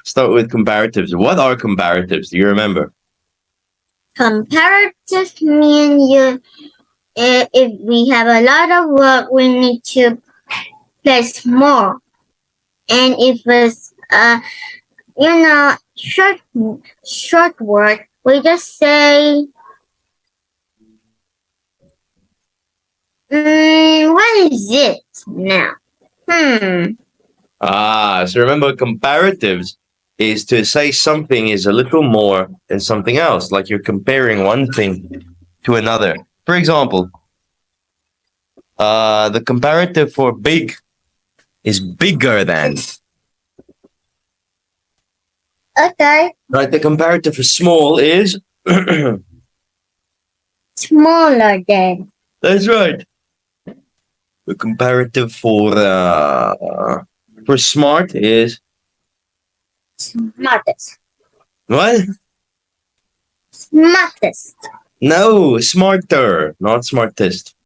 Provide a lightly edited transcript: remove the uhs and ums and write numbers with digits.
start with comparatives. What are comparatives? Do you remember? Comparative mean if we have a lot of work, we need to place more. And if it's short word, we just say what is it now? So remember, comparatives is to say something is a little more than something else, like you're comparing one thing to another. For example, the comparative for big is bigger than. Okay. Right, the comparative for small is Smaller than. that's right. The comparative for smart is Smartest. what? Smartest. No, smarter, not smartest.